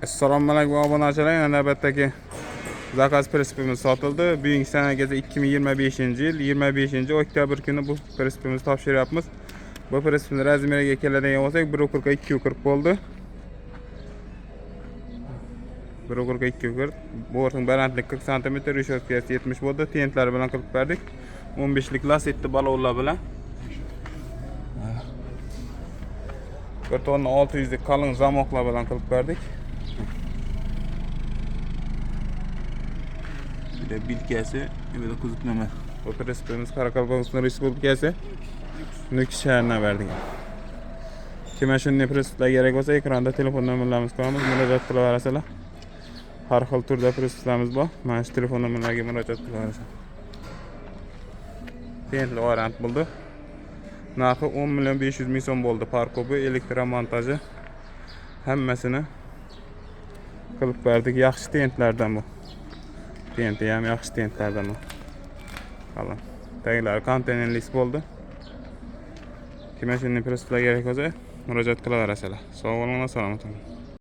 Assalomu alaykum obunachilar. Yana navbatdagi zakaz prinsipimiz sotildi. Bugungi sanagacha 2025-yil 25-oktyabr kuni bu prinsipimizni topshiryapmiz. Bu prinsipning razmeriga keladigan bo'lsak 1.40 2.40 bo'ldi. 1.40 2.40. Bo'rtning balandligi 40 sm, reshotkasi 70 bo'ldi. Tentlari bilan qilib berdik. 15lik lasetti balonlar bilan. 1 tonna 600 lik qalin zamoklar bilan qilib berdik. Bilkasi ve kuzutmama. Bu prinsipimiz Qoraqalpog'iston Respublikasi Nukus shahridan berdik. Kimga shunday prinsiplar kerak bo'lsa, ekranda telefon nomerlarimiz qo'yamiz, murojaat qilaverasizlar. Har xil turda prinsiplarimiz bor. Mana shu telefon nomerlariga murojaat qilaverasizlar. Tentli variant bo'ldi. Narxi 10.500.000 so'm bo'ldi. Parkobi, elektromontaji hammasini qilib berdik. Yaxshi tentlardan bu. Tenti ham yaxshi tentlardan bu. Qalin. Taglari konteynerlik bo'ldi. Kimga shunday prinsiplar kerak bo'lsa, murojaat qilaverasizlar. Sog' bo'linglar, salomat bo'ling.